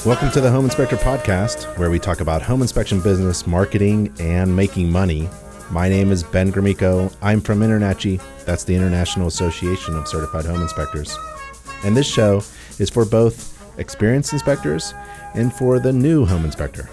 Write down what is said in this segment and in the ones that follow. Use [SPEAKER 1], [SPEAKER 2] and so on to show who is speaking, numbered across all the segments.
[SPEAKER 1] Welcome to the Home Inspector Podcast, where we talk about home inspection business, marketing, and making money. My name is Ben Grimico. I'm from InterNACHI. That's the International Association of Certified Home Inspectors. And this show is for both experienced inspectors and for the new home inspector.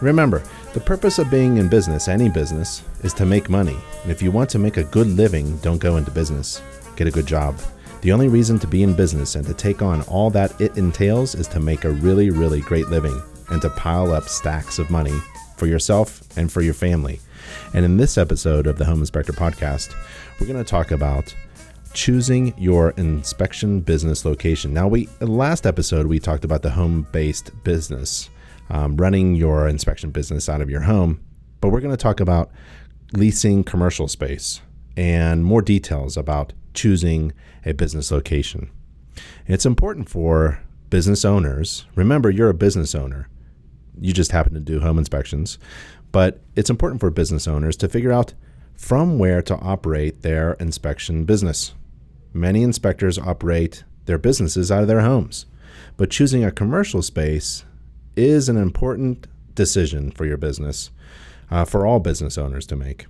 [SPEAKER 1] Remember, the purpose of being in business, any business, is to make money. And if you want to make a good living, don't go into business. Get a good job. The only reason to be in business and to take on all that it entails is to make a really, really great living and to pile up stacks of money for yourself and for your family. And in this episode of the Home Inspector Podcast, we're going to talk about choosing your inspection business location. Now, in the last episode, we talked about the home-based business, running your inspection business out of your home, but we're going to talk about leasing commercial space and more details about choosing a business location. It's important for business owners. Remember, you're a business owner. You just happen to do home inspections, but it's important for business owners to figure out from where to operate their inspection business. Many inspectors operate their businesses out of their homes, but choosing a commercial space is an important decision for your business, for all business owners to make.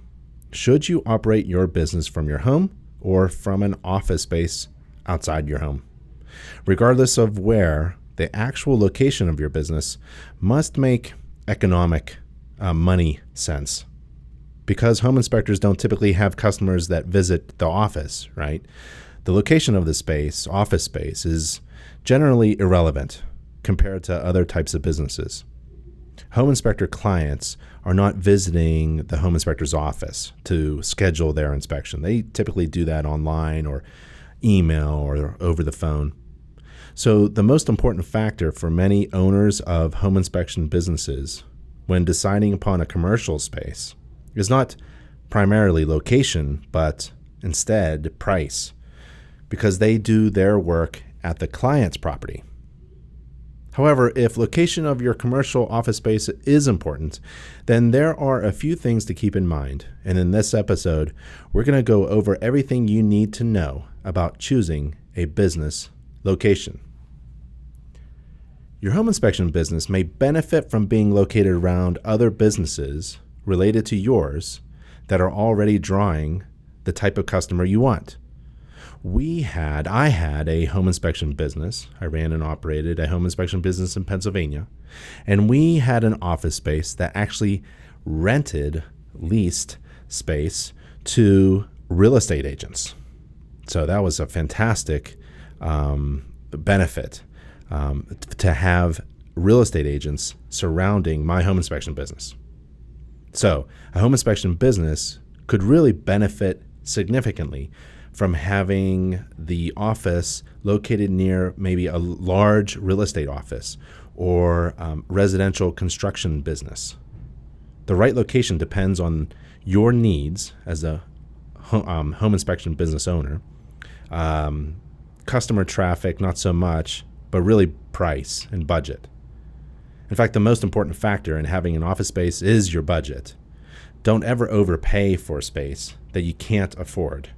[SPEAKER 1] Should you operate your business from your home or from an office space outside your home? Regardless of where, the actual location of your business must make economic money sense. Because home inspectors don't typically have customers that visit the office, right? The location of the space, office space, is generally irrelevant compared to other types of businesses. Home inspector clients are not visiting the home inspector's office to schedule their inspection. They typically do that online or email or over the phone. So the most important factor for many owners of home inspection businesses when deciding upon a commercial space is not primarily location, but instead price, because they do their work at the client's property. However, if location of your commercial office space is important, then there are a few things to keep in mind. And in this episode, we're going to go over everything you need to know about choosing a business location. Your home inspection business may benefit from being located around other businesses related to yours that are already drawing the type of customer you want. I had a home inspection business. I ran and operated a home inspection business in Pennsylvania, and we had an office space that actually leased space to real estate agents. So that was a fantastic benefit to have real estate agents surrounding my home inspection business. So a home inspection business could really benefit significantly from having the office located near maybe a large real estate office or residential construction business. The right location depends on your needs as a home inspection business owner. Customer traffic, not so much, but really price and budget. In fact, the most important factor in having an office space is your budget. Don't ever overpay for space that you can't afford.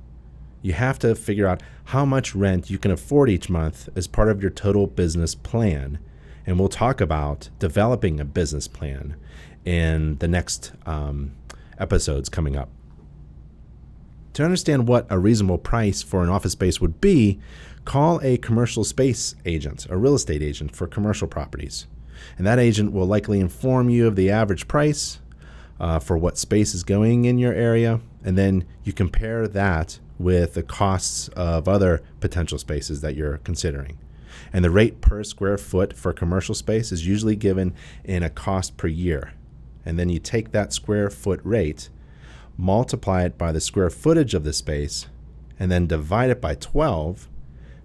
[SPEAKER 1] You have to figure out how much rent you can afford each month as part of your total business plan. And we'll talk about developing a business plan in the next episodes coming up. To understand what a reasonable price for an office space would be, call a commercial space agent, a real estate agent for commercial properties. And that agent will likely inform you of the average price for what space is going in your area. And then you compare that with the costs of other potential spaces that you're considering. And the rate per square foot for commercial space is usually given in a cost per year. And then you take that square foot rate, multiply it by the square footage of the space, and then divide it by 12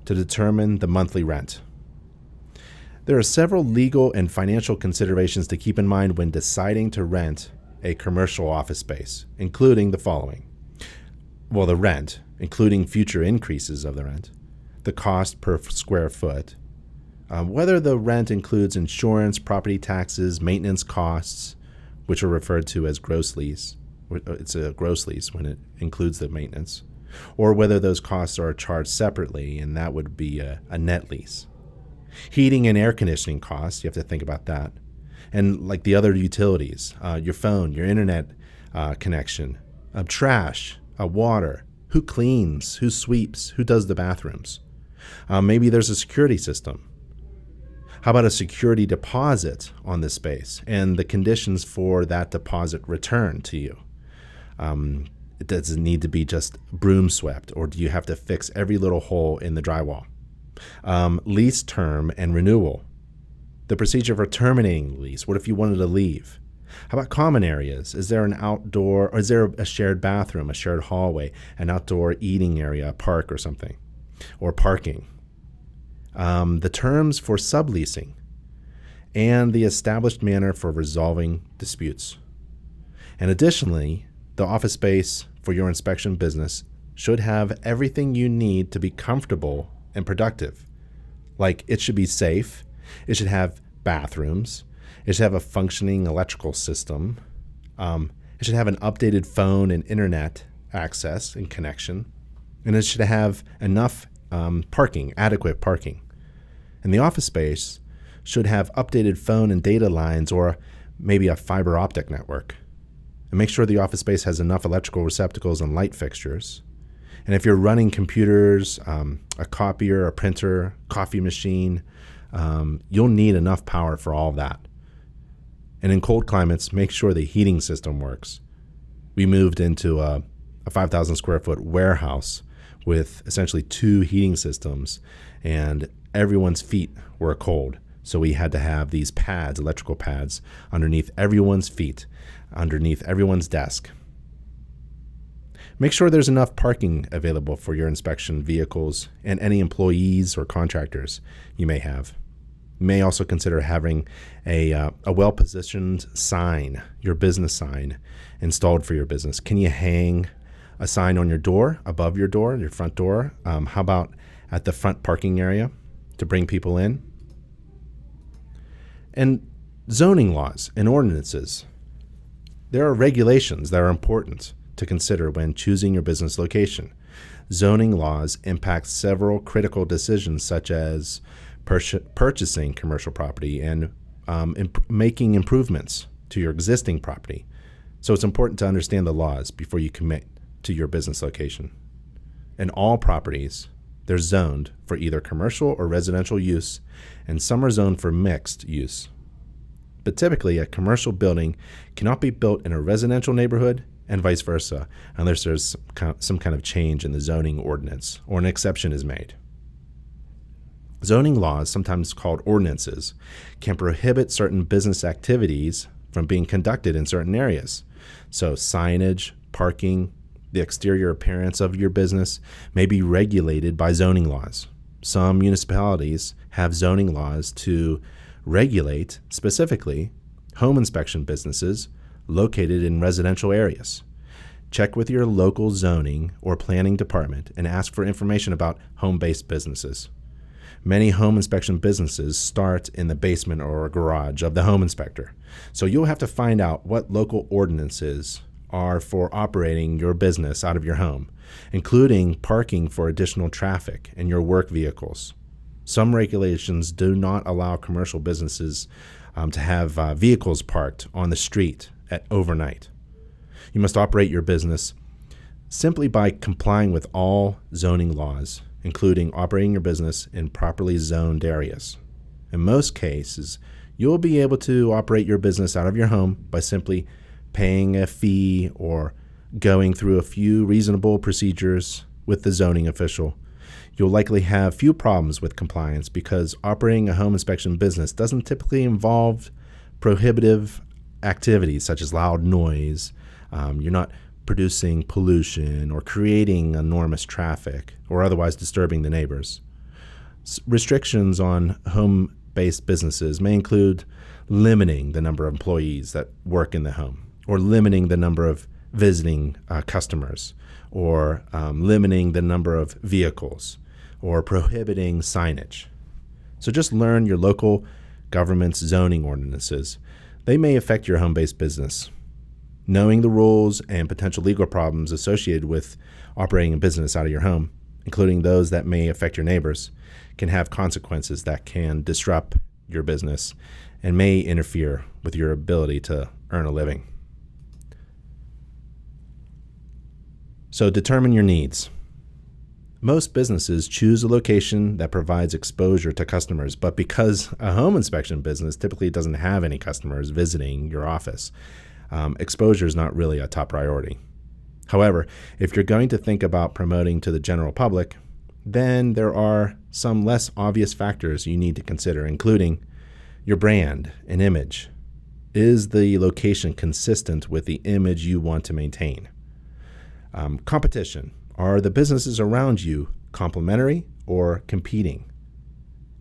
[SPEAKER 1] to determine the monthly rent. There are several legal and financial considerations to keep in mind when deciding to rent a commercial office space, including the following. Well, the rent, including future increases of the rent, the cost per square foot, whether the rent includes insurance, property taxes, maintenance costs, which are referred to as gross lease. It's a gross lease when it includes the maintenance, or whether those costs are charged separately, and that would be a net lease. Heating and air conditioning costs, you have to think about that. And like the other utilities, your phone, your internet connection, trash, water, who cleans, who sweeps, who does the bathrooms. Maybe there's a security system. How about a security deposit on this space and the conditions for that deposit return to you? Does it need to be just broom swept, or do you have to fix every little hole in the drywall? Lease term and renewal. The procedure for terminating the lease. What if you wanted to leave? How about common areas? Is there an outdoor, or is there a shared bathroom, a shared hallway, an outdoor eating area, a park or something? Or parking? The terms for subleasing and the established manner for resolving disputes. And additionally, the office space for your inspection business should have everything you need to be comfortable and productive. Like, it should be safe, it should have bathrooms, it should have a functioning electrical system, it should have an updated phone and internet access and connection, and it should have enough parking, adequate parking. And the office space should have updated phone and data lines, or maybe a fiber optic network. And make sure the office space has enough electrical receptacles and light fixtures. And if you're running computers, a copier, a printer, coffee machine, you'll need enough power for all of that. And in cold climates, make sure the heating system works. We moved into a 5,000 square foot warehouse with essentially 2 heating systems, and everyone's feet were cold. So we had to have these pads, electrical pads, underneath everyone's feet, underneath everyone's desk. Make sure there's enough parking available for your inspection vehicles and any employees or contractors you may have. You may also consider having a well-positioned sign, your business sign, installed for your business. Can you hang a sign on your door, above your door, your front door? How about at the front parking area to bring people in? And zoning laws and ordinances. There are regulations that are important to consider when choosing your business location. Zoning laws impact several critical decisions, such as purchasing commercial property and making improvements to your existing property. So it's important to understand the laws before you commit to your business location. And all properties, they're zoned for either commercial or residential use, and some are zoned for mixed use. But typically, a commercial building cannot be built in a residential neighborhood, and vice versa, unless there's some kind of change in the zoning ordinance or an exception is made. Zoning laws, sometimes called ordinances, can prohibit certain business activities from being conducted in certain areas. So signage, parking, the exterior appearance of your business may be regulated by zoning laws. Some municipalities have zoning laws to regulate, specifically, home inspection businesses located in residential areas. Check with your local zoning or planning department and ask for information about home-based businesses. Many home inspection businesses start in the basement or garage of the home inspector, so you'll have to find out what local ordinances are for operating your business out of your home, including parking for additional traffic and your work vehicles. Some regulations do not allow commercial businesses to have vehicles parked on the street at overnight. You must operate your business simply by complying with all zoning laws, including operating your business in properly zoned areas. In most cases, you'll be able to operate your business out of your home by simply paying a fee or going through a few reasonable procedures with the zoning official. You'll likely have few problems with compliance because operating a home inspection business doesn't typically involve prohibitive activities such as loud noise. You're not producing pollution or creating enormous traffic or otherwise disturbing the neighbors. Restrictions on home-based businesses may include limiting the number of employees that work in the home, or limiting the number of visiting customers, or limiting the number of vehicles, or prohibiting signage. So just learn your local government's zoning ordinances. They may affect your home-based business. Knowing the rules and potential legal problems associated with operating a business out of your home including those that may affect your neighbors, can have consequences that can disrupt your business and may interfere with your ability to earn a living. So determine your needs. Most businesses choose a location that provides exposure to customers, but because a home inspection business typically doesn't have any customers visiting your office, exposure is not really a top priority. However, if you're going to think about promoting to the general public, then there are some less obvious factors you need to consider, including your brand and image. Is the location consistent with the image you want to maintain? Competition. Are the businesses around you complementary or competing?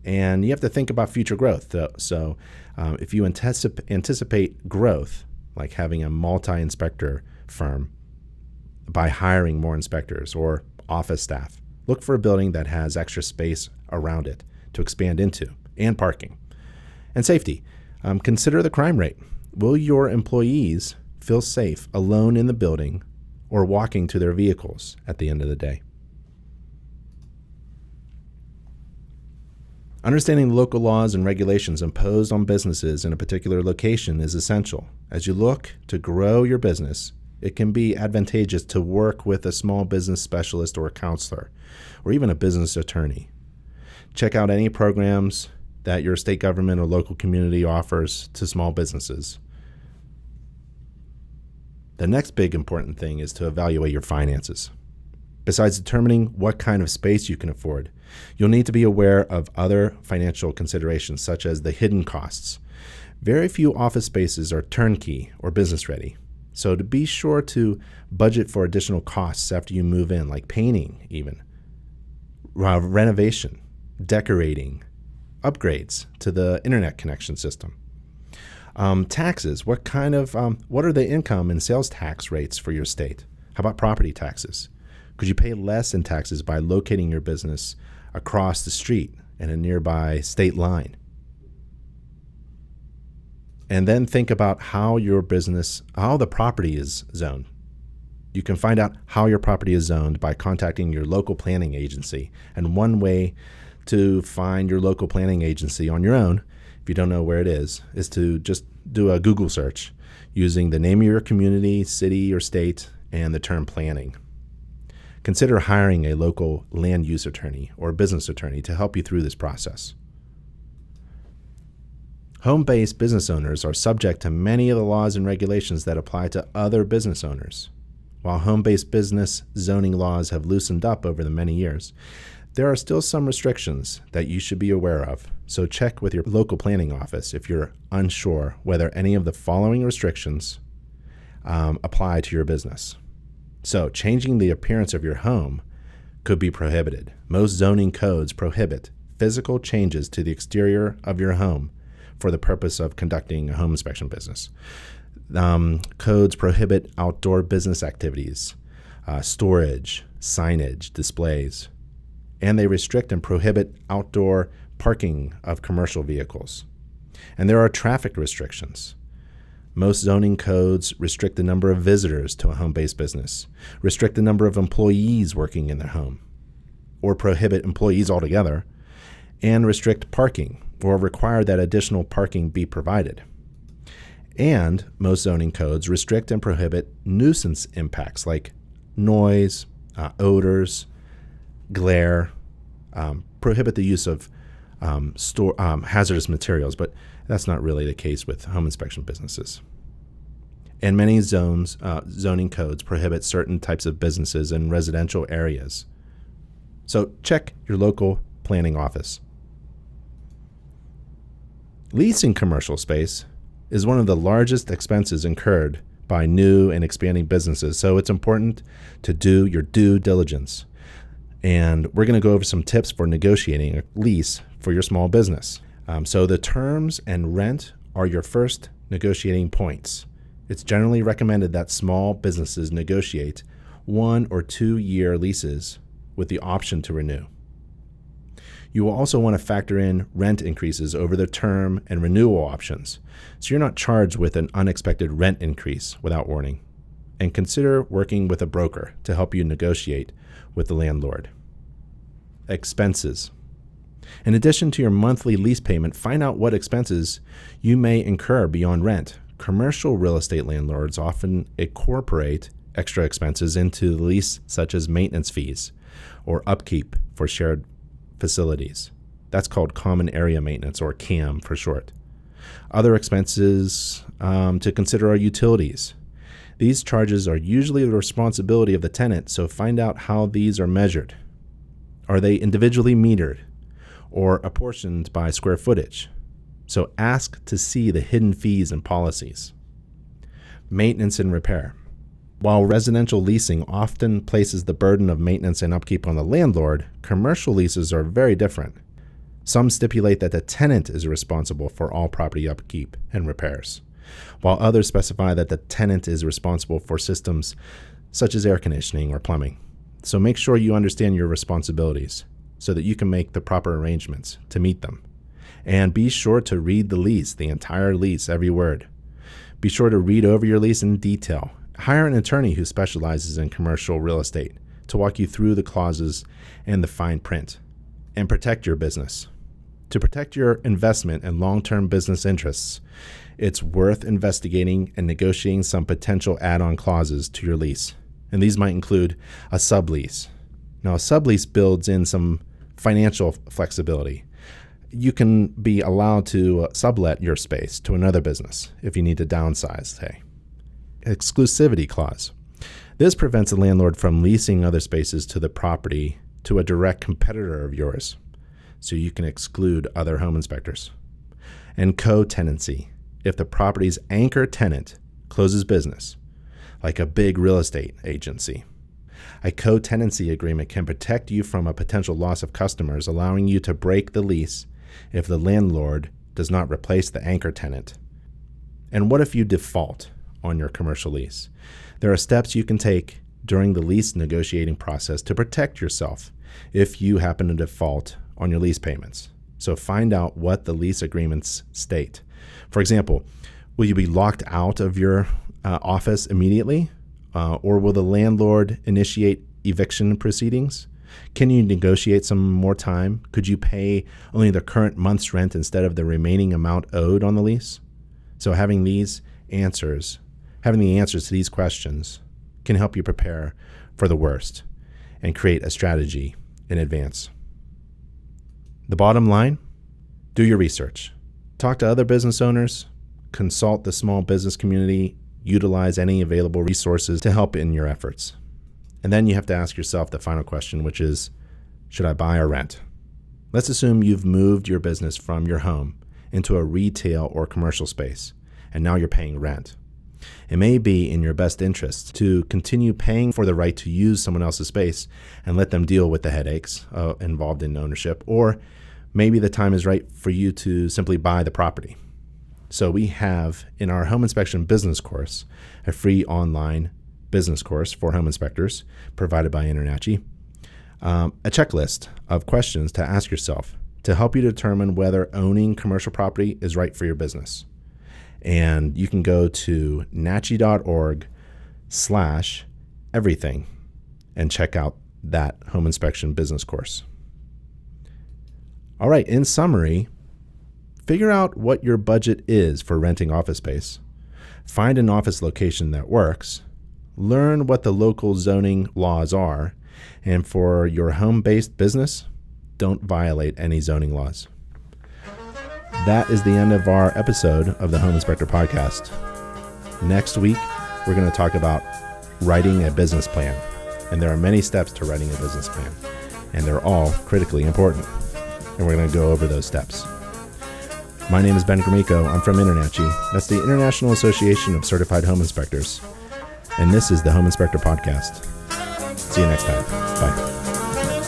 [SPEAKER 1] And you have to think about future growth. So if you anticipate growth, like having a multi-inspector firm by hiring more inspectors or office staff, look for a building that has extra space around it to expand into, and parking. And safety. Consider the crime rate. Will your employees feel safe alone in the building or walking to their vehicles at the end of the day? Understanding the local laws and regulations imposed on businesses in a particular location is essential. As you look to grow your business, it can be advantageous to work with a small business specialist or a counselor, or even a business attorney. Check out any programs that your state government or local community offers to small businesses. The next big important thing is to evaluate your finances. Besides determining what kind of space you can afford, you'll need to be aware of other financial considerations, such as the hidden costs. Very few office spaces are turnkey or business ready. So to be sure to budget for additional costs after you move in, like painting even, renovation, decorating, upgrades to the internet connection system. Taxes. What are the income and sales tax rates for your state? How about property taxes? Could you pay less in taxes by locating your business across the street in a nearby state line? And then think about how the property is zoned. You can find out how your property is zoned by contacting your local planning agency. And one way to find your local planning agency on your own, if you don't know where it is to just do a Google search using the name of your community, city, or state, and the term planning. Consider hiring a local land use attorney or business attorney to help you through this process. Home-based business owners are subject to many of the laws and regulations that apply to other business owners. While home-based business zoning laws have loosened up over the many years, there are still some restrictions that you should be aware of. So check with your local planning office if you're unsure whether any of the following restrictions apply to your business. So changing the appearance of your home could be prohibited. Most zoning codes prohibit physical changes to the exterior of your home for the purpose of conducting a home inspection business. Codes prohibit outdoor business activities, storage, signage, displays, and they restrict and prohibit outdoor parking of commercial vehicles. And there are traffic restrictions. Most zoning codes restrict the number of visitors to a home-based business, restrict the number of employees working in their home, or prohibit employees altogether, and restrict parking or require that additional parking be provided. And most zoning codes restrict and prohibit nuisance impacts like noise, odors, glare, prohibit the use of hazardous materials, but that's not really the case with home inspection businesses. And many zoning codes prohibit certain types of businesses in residential areas. So check your local planning office. Leasing commercial space is one of the largest expenses incurred by new and expanding businesses, so it's important to do your due diligence. And we're going to go over some tips for negotiating a lease for your small business. So the terms and rent are your first negotiating points. It's generally recommended that small businesses negotiate 1 or 2 year leases with the option to renew. You will also want to factor in rent increases over the term and renewal options, so you're not charged with an unexpected rent increase without warning. And consider working with a broker to help you negotiate with the landlord. expenses. In addition to your monthly lease payment, find out what expenses you may incur beyond rent. Commercial real estate landlords often incorporate extra expenses into the lease, such as maintenance fees or upkeep for shared facilities. That's called common area maintenance, or CAM for short. Other expenses to consider are utilities. These charges are usually the responsibility of the tenant, so find out how these are measured. Are they individually metered or apportioned by square footage? So ask to see the hidden fees and policies. Maintenance and repair. While residential leasing often places the burden of maintenance and upkeep on the landlord, commercial leases are very different. Some stipulate that the tenant is responsible for all property upkeep and repairs, while others specify that the tenant is responsible for systems such as air conditioning or plumbing. So make sure you understand your responsibilities so that you can make the proper arrangements to meet them. And be sure to read the lease, the entire lease, every word. Be sure to read over your lease in detail. Hire an attorney who specializes in commercial real estate to walk you through the clauses and the fine print. And protect your business. To protect your investment and long-term business interests, it's worth investigating and negotiating some potential add-on clauses to your lease. And these might include a sublease. Now, a sublease builds in some financial flexibility. You can be allowed to sublet your space to another business if you need to downsize, say. Exclusivity clause. This prevents a landlord from leasing other spaces to the property to a direct competitor of yours, so you can exclude other home inspectors. And co-tenancy. If the property's anchor tenant closes business, like a big real estate agency, a co-tenancy agreement can protect you from a potential loss of customers, allowing you to break the lease if the landlord does not replace the anchor tenant. And what if you default on your commercial lease? There are steps you can take during the lease negotiating process to protect yourself if you happen to default on your lease payments. So find out what the lease agreements state. For example, will you be locked out of your office immediately? Or will the landlord initiate eviction proceedings? Can you negotiate some more time? Could you pay only the current month's rent instead of the remaining amount owed on the lease? So having the answers to these questions can help you prepare for the worst and create a strategy in advance. The bottom line, do your research. Talk to other business owners, consult the small business community, utilize any available resources to help in your efforts. And then you have to ask yourself the final question, which is, should I buy or rent? Let's assume you've moved your business from your home into a retail or commercial space, and now you're paying rent. It may be in your best interest to continue paying for the right to use someone else's space and let them deal with the headaches involved in ownership, or maybe the time is right for you to simply buy the property. So we have in our home inspection business course, a free online business course for home inspectors provided by InterNACHI, a checklist of questions to ask yourself to help you determine whether owning commercial property is right for your business. And you can go to nachi.org/everything and check out that home inspection business course. All right, in summary, figure out what your budget is for renting office space. Find an office location that works. Learn what the local zoning laws are. And for your home-based business, don't violate any zoning laws. That is the end of our episode of the Home Inspector Podcast. Next week, we're going to talk about writing a business plan. And there are many steps to writing a business plan. And they're all critically important. And we're going to go over those steps. My name is Ben Gromyko. I'm from InterNACHI. That's the International Association of Certified Home Inspectors. And this is the Home Inspector Podcast. See you next time. Bye.